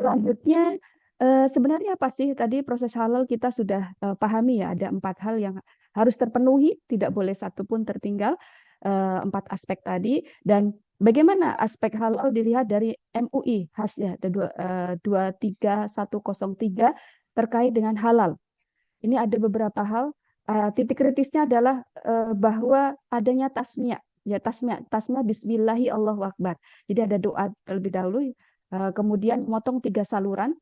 Selanjutnya, sebenarnya apa sih tadi proses halal kita sudah pahami ya, ada 4 hal yang harus terpenuhi, tidak boleh satu pun tertinggal, 4 aspek tadi. Dan bagaimana aspek halal dilihat dari MUI khasnya ada 23103 terkait dengan halal. Ini ada beberapa hal. Titik kritisnya adalah bahwa adanya tasmiyah. Ya, tasmiyah Bismillahi Allahu Akbar. Jadi ada doa terlebih dahulu, kemudian memotong tiga saluran,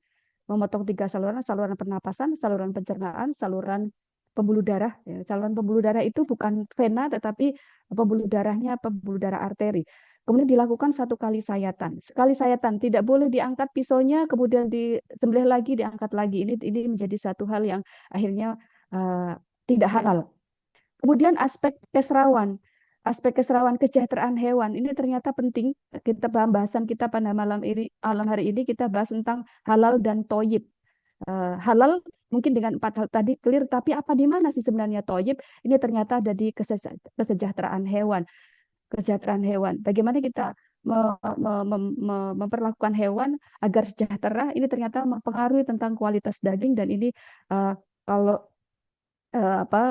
saluran pernapasan, saluran pencernaan, saluran pembuluh darah. Ya, saluran pembuluh darah itu bukan vena, tetapi pembuluh darahnya pembuluh darah arteri. Kemudian dilakukan 1 kali sayatan. Sekali sayatan, tidak boleh diangkat pisaunya, kemudian disembelih lagi, diangkat lagi. Ini menjadi satu hal yang akhirnya uh, tidak halal. Kemudian aspek keserawan kesejahteraan hewan ini ternyata penting. Kita bahasan kita pada malam hari ini kita bahas tentang halal dan toyib. Halal mungkin dengan 4 hal tadi clear, tapi apa di mana sih sebenarnya toyib? Ini ternyata ada di kesejahteraan hewan. Kesejahteraan hewan. Bagaimana kita memperlakukan hewan agar sejahtera? Ini ternyata mempengaruhi tentang kualitas daging dan ini kalau apa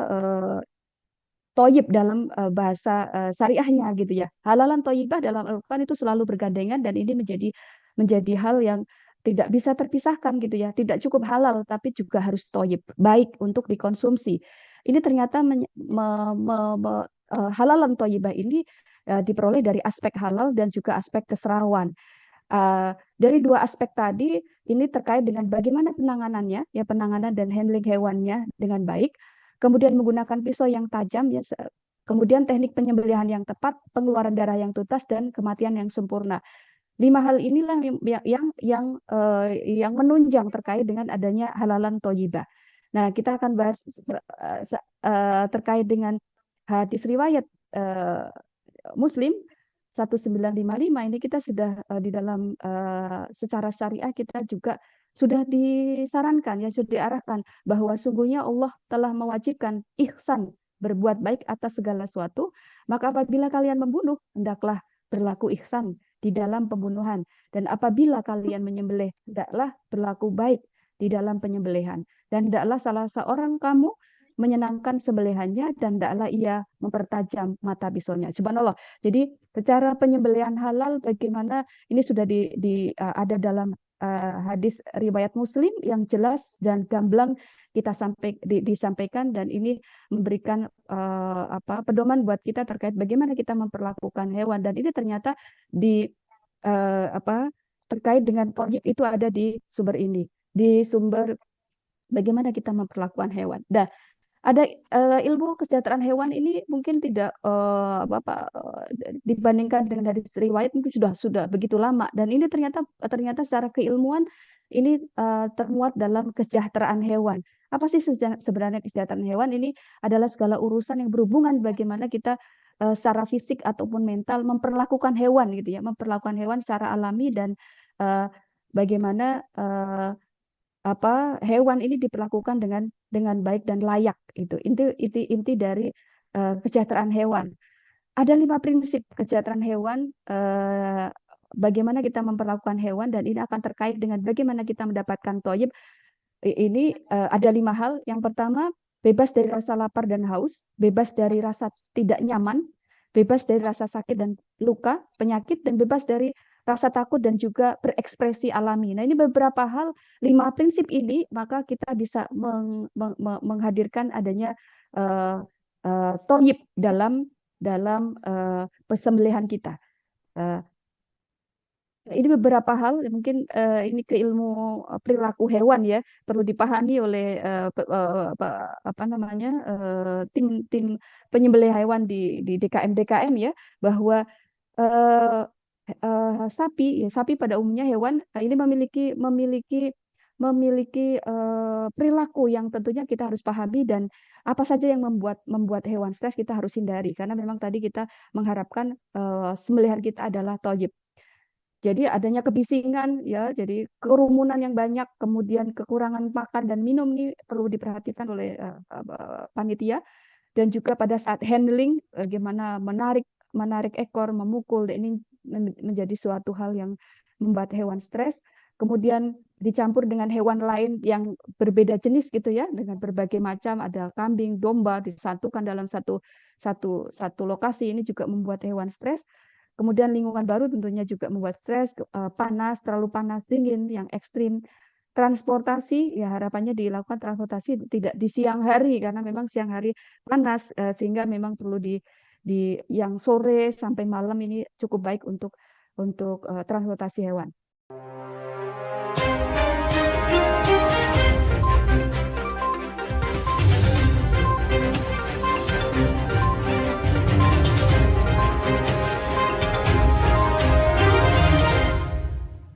toyib dalam bahasa syariahnya gitu ya. Halalan toyibah dalam Al-Quran itu selalu bergandengan dan ini menjadi hal yang tidak bisa terpisahkan gitu ya. Tidak cukup halal tapi juga harus toyib, baik untuk dikonsumsi. Ini ternyata halalan toyibah ini diperoleh dari aspek halal dan juga aspek keserawan. Dari 2 aspek tadi ini terkait dengan bagaimana penanganannya, ya penanganan dan handling hewannya dengan baik, kemudian menggunakan pisau yang tajam, ya, kemudian teknik penyembelihan yang tepat, pengeluaran darah yang tuntas dan kematian yang sempurna. 5 hal inilah yang menunjang terkait dengan adanya halalan toyibah. Nah, kita akan bahas terkait dengan hadis riwayat Muslim 1955 ini kita sudah di dalam secara syariah kita juga sudah disarankan ya sudah diarahkan bahwa sungguhnya Allah telah mewajibkan ihsan berbuat baik atas segala sesuatu, maka apabila kalian membunuh hendaklah berlaku ihsan di dalam pembunuhan, dan apabila kalian menyembelih hendaklah berlaku baik di dalam penyembelihan, dan hendaklah salah seorang kamu menyenangkan sembelihannya dan hendaklah ia mempertajam mata pisaunya. Subhanallah. Jadi secara penyembelihan halal bagaimana ini sudah ada dalam hadis riwayat Muslim yang jelas dan gamblang disampaikan, dan ini memberikan pedoman buat kita terkait bagaimana kita memperlakukan hewan, dan ini ternyata di terkait dengan proyek itu ada di sumber ini, di sumber bagaimana kita memperlakukan hewan. Nah, ada ilmu kesejahteraan hewan ini mungkin tidak dibandingkan dengan dari riwayat mungkin sudah begitu lama, dan ini ternyata secara keilmuan ini termuat dalam kesejahteraan hewan. Apa sih sebenarnya kesejahteraan hewan? Ini adalah segala urusan yang berhubungan bagaimana kita secara fisik ataupun mental memperlakukan hewan gitu ya, memperlakukan hewan secara alami, dan uh, bagaimana hewan ini diperlakukan dengan baik dan layak. Itu inti dari kesejahteraan hewan. Ada 5 prinsip kesejahteraan hewan, bagaimana kita memperlakukan hewan, dan ini akan terkait dengan bagaimana kita mendapatkan toyib. Ini ada 5 hal. Yang pertama, bebas dari rasa lapar dan haus, bebas dari rasa tidak nyaman, bebas dari rasa sakit dan luka, penyakit, dan bebas dari rasa takut dan juga berekspresi alami. Nah, ini beberapa hal, 5 prinsip ini, maka kita bisa menghadirkan adanya toyib dalam persembelihan kita. Uh, ini beberapa hal mungkin ini ke ilmu perilaku hewan ya, perlu dipahami oleh apa namanya tim-tim penyembelih hewan di DKM ya, bahwa eh, sapi pada umumnya hewan ini memiliki perilaku yang tentunya kita harus pahami, dan apa saja yang membuat hewan stres kita harus hindari, karena memang tadi kita mengharapkan sembelihan kita adalah thayyib. Jadi adanya kebisingan ya, jadi kerumunan yang banyak, kemudian kekurangan makan dan minum ini perlu diperhatikan oleh panitia, dan juga pada saat handling bagaimana menarik ekor, memukul, dan ini menjadi suatu hal yang membuat hewan stres. kemudian dicampur dengan hewan lain yang berbeda jenis gitu ya, dengan berbagai macam, ada kambing, domba disatukan dalam satu satu satu lokasi, ini juga membuat hewan stres. Kemudian lingkungan baru tentunya juga membuat stres, panas, terlalu panas, dingin, yang ekstrim. Transportasi, ya harapannya dilakukan transportasi tidak di siang hari karena memang siang hari panas, sehingga memang perlu di yang sore sampai malam ini cukup baik untuk transportasi hewan.